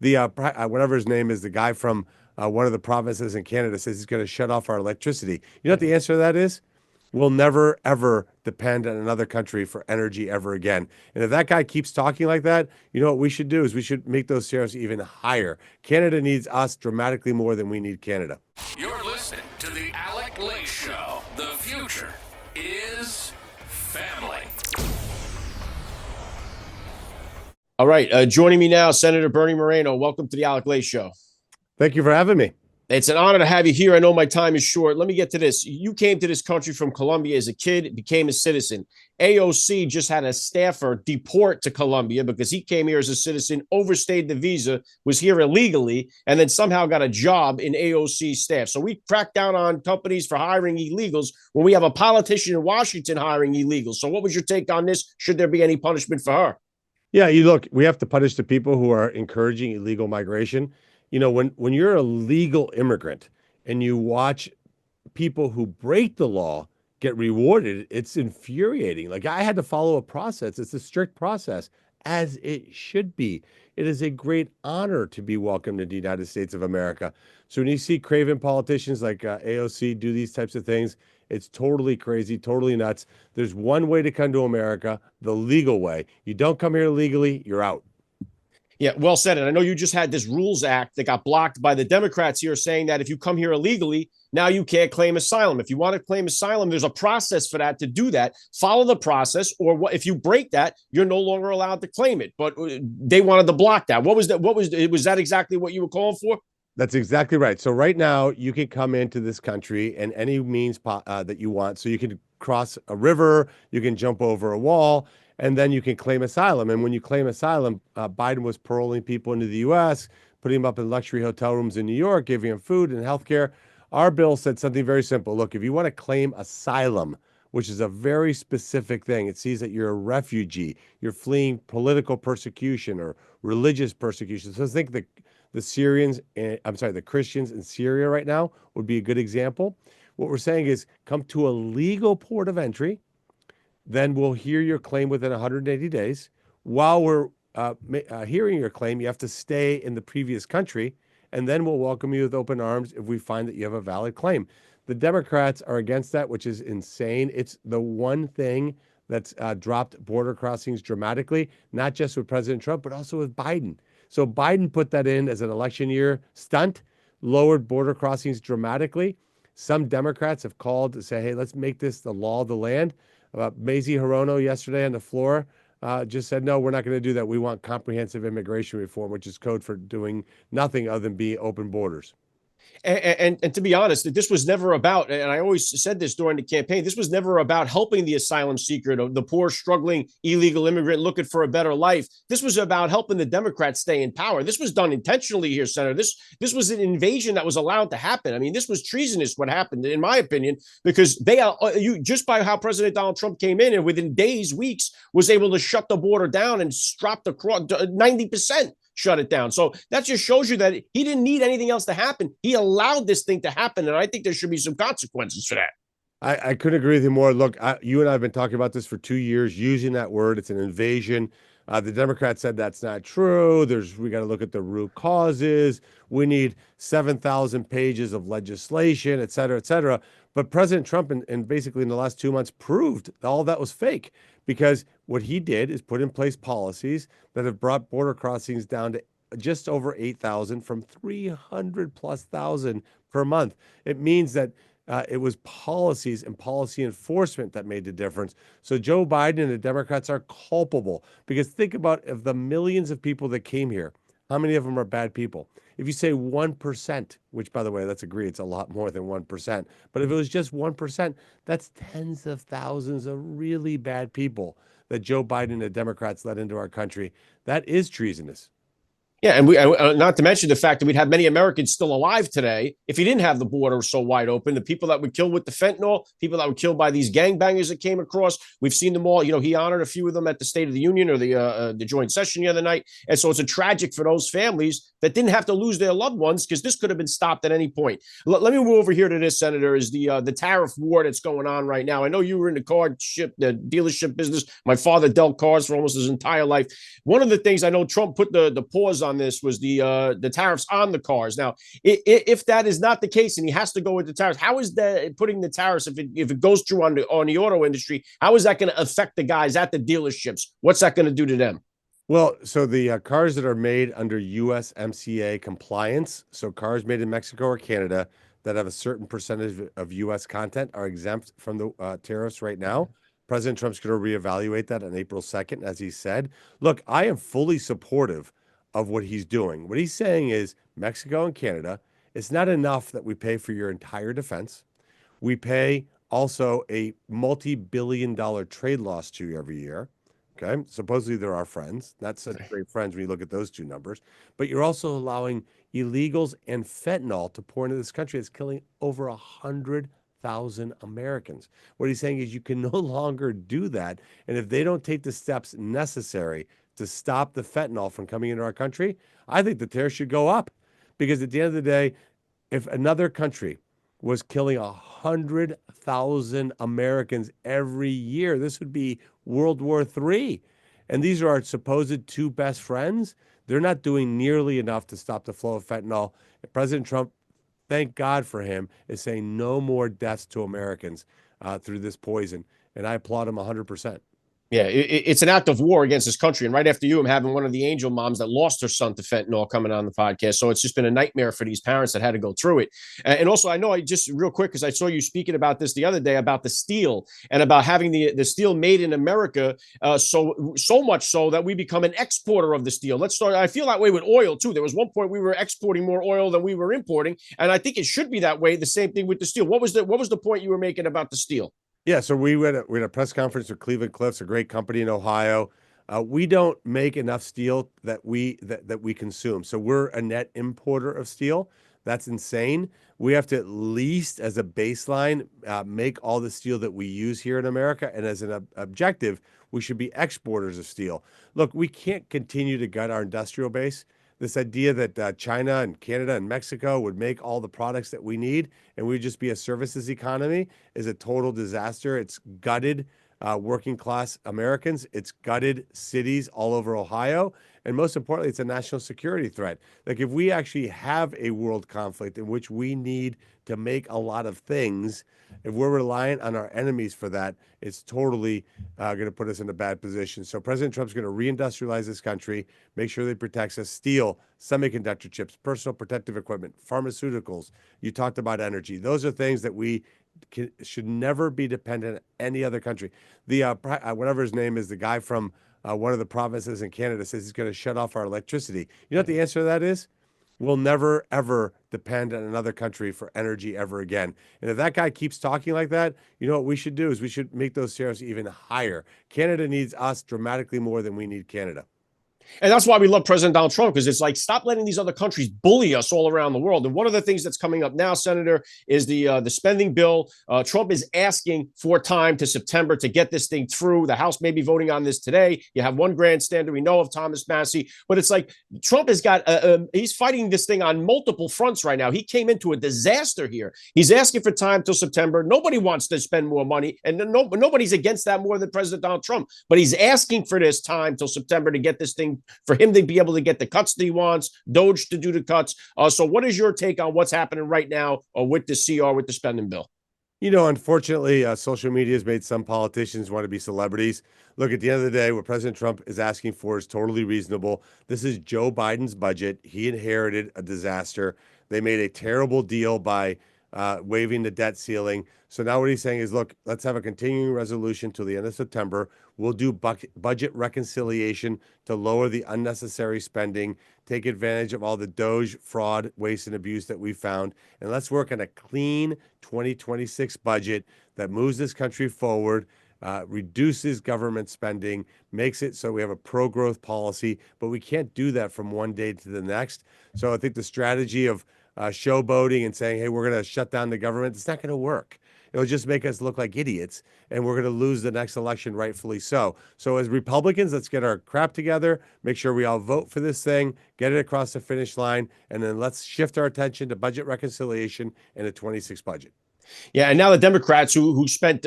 The whatever his name is, the guy from one of the provinces in Canada says he's going to shut off our electricity. You know what the answer to that is? We'll never ever depend on another country for energy ever again. And if that guy keeps talking like that, you know what we should do is we should make those tariffs even higher. Canada needs us dramatically more than we need Canada. You're listening to the Alec Lace Show. The future is family. All right. Joining me now, Senator Bernie Moreno. Welcome to the Alec Lace Show. Thank you for having me. It's an honor to have you here. I know my time is short. Let me get to this. You came to this country from Colombia as a kid, became a citizen. AOC just had a staffer deport to Colombia because he came here as a citizen, overstayed the visa, was here illegally, and then somehow got a job in AOC staff. So we crack down on companies for hiring illegals when we have a politician in Washington hiring illegals. So what was your take on this? Should there be any punishment for her? Yeah, you look, we have to punish the people who are encouraging illegal migration. You know, when you're a legal immigrant and you watch people who break the law get rewarded, it's infuriating. Like I had to follow a process. It's a strict process, as it should be. It is a great honor to be welcomed to the United States of America. So when you see craven politicians like AOC do these types of things, it's totally crazy, totally nuts. There's one way to come to America, the legal way. You don't come here legally, you're out. Yeah, well said. And I know you just had this Rules Act that got blocked by the Democrats here saying that if you come here illegally, now you can't claim asylum. If you want to claim asylum, there's a process for that to do that. Follow the process, or if you break that, you're no longer allowed to claim it. But they wanted to block that. What was that? Was that exactly what you were calling for? That's exactly right. So right now, you can come into this country in any means that you want. So you can cross a river, you can jump over a wall, and then you can claim asylum. And when you claim asylum, Biden was paroling people into the U.S., putting them up in luxury hotel rooms in New York, giving them food and health care. Our bill said something very simple. Look, if you want to claim asylum, which is a very specific thing, it sees that you're a refugee, you're fleeing political persecution or religious persecution. So think the Syrians, the Christians in Syria right now would be a good example. What we're saying is come to a legal port of entry, then we'll hear your claim within 180 days. While we're hearing your claim, you have to stay in the previous country, and then we'll welcome you with open arms if we find that you have a valid claim. The Democrats are against that, which is insane. It's the one thing that's dropped border crossings dramatically, not just with President Trump, but also with Biden. So Biden put that in as an election year stunt, lowered border crossings dramatically. Some Democrats have called to say, hey, let's make this the law of the land. Mazie Hirono yesterday on the floor just said, no, we're not going to do that. We want comprehensive immigration reform, which is code for doing nothing other than be open borders. And to be honest, this was never about, and I always said this during the campaign, this was never about helping the asylum seeker, the poor, struggling illegal immigrant looking for a better life. This was about helping the Democrats stay in power. This was done intentionally here, Senator. This was an invasion that was allowed to happen. I mean, this was treasonous what happened, in my opinion, because just by how President Donald Trump came in and within days, weeks, was able to shut the border down and drop the 90%. Shut it down. So that just shows you that he didn't need anything else to happen. He allowed this thing to happen. And I think there should be some consequences for that. I couldn't agree with you more. Look, you and I have been talking about this for 2 years, using that word. It's an invasion. The Democrats said that's not true. We got to look at the root causes. We need 7,000 pages of legislation, et cetera, et cetera. But President Trump, and basically in the last 2 months, proved all that was fake, because what he did is put in place policies that have brought border crossings down to just over 8,000 from 300 plus thousand per month. It means that it was policies and policy enforcement that made the difference. So Joe Biden and the Democrats are culpable, because think about if the millions of people that came here, how many of them are bad people? If you say 1%, which, by the way, let's agree, it's a lot more than 1%. But if it was just 1%, that's tens of thousands of really bad people that Joe Biden and the Democrats let into our country. That is treasonous. Yeah, and not to mention the fact that we'd have many Americans still alive today if he didn't have the border so wide open. The people that were killed with the fentanyl, people that were killed by these gangbangers that came across, we've seen them all. You know, he honored a few of them at the State of the Union or the joint session the other night. And so it's a tragic for those families that didn't have to lose their loved ones, because this could have been stopped at any point. Let me move over here to this, Senator, is the tariff war that's going on right now. I know you were in the dealership business. My father dealt cars for almost his entire life. One of the things I know Trump put the pause on on this was the tariffs on the cars. Now, if that is not the case and he has to go with the tariffs, how is that putting the tariffs, if it goes through on the auto industry, how is that going to affect the guys at the dealerships? What's that going to do to them? Well, so the cars that are made under USMCA compliance, so cars made in Mexico or Canada that have a certain percentage of US content are exempt from the tariffs right now. President Trump's going to reevaluate that on April 2nd, as he said. Look, I am fully supportive of what he's doing. What he's saying is Mexico and Canada, it's not enough that we pay for your entire defense. We pay also a multi-billion-dollar trade loss to you every year. Okay. Supposedly they're our friends. Not such great friends when you look at those two numbers. But you're also allowing illegals and fentanyl to pour into this country. It's killing over 100,000 Americans. What he's saying is you can no longer do that. And if they don't take the steps necessary to stop the fentanyl from coming into our country, I think the tariffs should go up. Because at the end of the day, if another country was killing 100,000 Americans every year, this would be World War III. And these are our supposed two best friends. They're not doing nearly enough to stop the flow of fentanyl. And President Trump, thank God for him, is saying no more deaths to Americans through this poison. And I applaud him 100%. Yeah, it's an act of war against this country. And right after you, I'm having one of the angel moms that lost her son to fentanyl coming on the podcast. So it's just been a nightmare for these parents that had to go through it. And also, I know I just real quick, because I saw you speaking about this the other day about the steel and about having the steel made in America. So much so that we become an exporter of the steel. Let's start. I feel that way with oil, too. There was one point we were exporting more oil than we were importing. And I think it should be that way. The same thing with the steel. What was the point you were making about the steel? Yeah, so we had a press conference with Cleveland Cliffs, a great company in Ohio. We don't make enough steel that we consume. So we're a net importer of steel. That's insane. We have to at least, as a baseline, make all the steel that we use here in America. And as an objective, we should be exporters of steel. Look, we can't continue to gut our industrial base. This idea that China and Canada and Mexico would make all the products that we need and we'd just be a services economy is a total disaster. It's gutted working class Americans. It's gutted cities all over Ohio. And most importantly, it's a national security threat. Like if we actually have a world conflict in which we need to make a lot of things, if we're reliant on our enemies for that, it's totally going to put us in a bad position. So President Trump's going to reindustrialize this country, make sure that he protects us, steel, semiconductor chips, personal protective equipment, pharmaceuticals. You talked about energy. Those are things that we should never be dependent on any other country. The whatever his name is, the guy from one of the provinces in Canada says he's going to shut off our electricity. You know what the answer to that is? We'll never, ever depend on another country for energy ever again. And if that guy keeps talking like that, you know what we should do is we should make those tariffs even higher. Canada needs us dramatically more than we need Canada. And that's why we love President Donald Trump, because it's like, stop letting these other countries bully us all around the world. And one of the things that's coming up now, Senator, is the spending bill. Trump is asking for time to September to get this thing through. The House may be voting on this today. You have one grandstander. We know of Thomas Massie. But it's like Trump has got he's fighting this thing on multiple fronts right now. He came into a disaster here. He's asking for time till September. Nobody wants to spend more money. And nobody's against that more than President Donald Trump. But he's asking for this time till September to get this thing, for him to be able to get the cuts that he wants, Doge to do the cuts. So what is your take on what's happening right now with the CR, with the spending bill? You know, unfortunately, social media has made some politicians want to be celebrities. Look, at the end of the day, what President Trump is asking for is totally reasonable. This is Joe Biden's budget. He inherited a disaster. They made a terrible deal by waiving the debt ceiling. So now what he's saying is, look, let's have a continuing resolution till the end of September. We'll do budget reconciliation to lower the unnecessary spending, take advantage of all the Doge fraud, waste, and abuse that we found. And let's work on a clean 2026 budget that moves this country forward, reduces government spending, makes it so we have a pro-growth policy. But we can't do that from one day to the next. So I think the strategy of showboating and saying, hey, we're going to shut down the government, it's not going to work. It'll just make us look like idiots, and we're going to lose the next election, rightfully so. So as Republicans, let's get our crap together, make sure we all vote for this thing, get it across the finish line, and then let's shift our attention to budget reconciliation and a 26 budget. Yeah, and now the Democrats who spent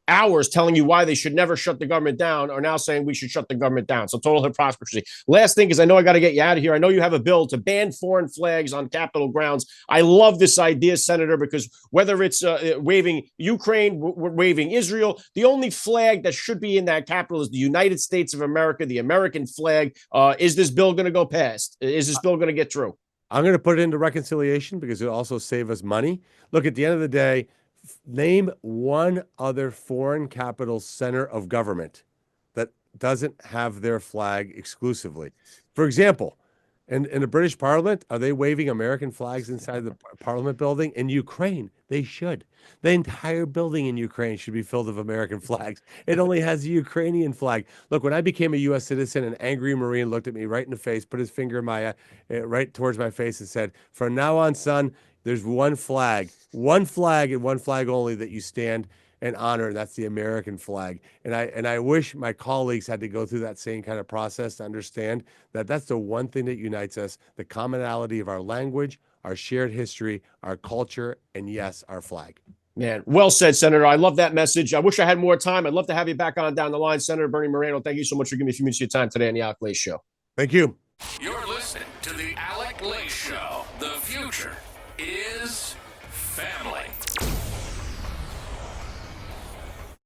hours telling you why they should never shut the government down are now saying we should shut the government down. So total hypocrisy. Last thing is, I know I got to get you out of here. I know you have a bill to ban foreign flags on Capitol grounds. I love this idea, Senator, because whether it's waving Ukraine, waving Israel, the only flag that should be in that Capitol is the United States of America, the American flag. Is this bill going to go past? Is this bill going to get through? I'm going to put it into reconciliation because it'll also save us money. Look, at the end of the day, name one other foreign capital center of government that doesn't have their flag exclusively. For example, in the British Parliament, are they waving American flags inside the Parliament building? In Ukraine, they should. The entire building in Ukraine should be filled with American flags. It only has a Ukrainian flag. Look, when I became a U.S. citizen, an angry Marine looked at me right in the face, put his finger in my right towards my face, and said, "From now on, son, there's one flag and one flag only that you stand and honor, and that's the American flag." And I wish my colleagues had to go through that same kind of process to understand that that's the one thing that unites us: the commonality of our language, our shared history, our culture, and yes, our flag. Man, well said, Senator. I love that message. I wish I had more time. I'd love to have you back on down the line. Senator Bernie Moreno, thank you so much for giving me a few minutes of your time today on the Alec Lace Show. Thank you. You're listening to the Alec Lace Show. The future is family.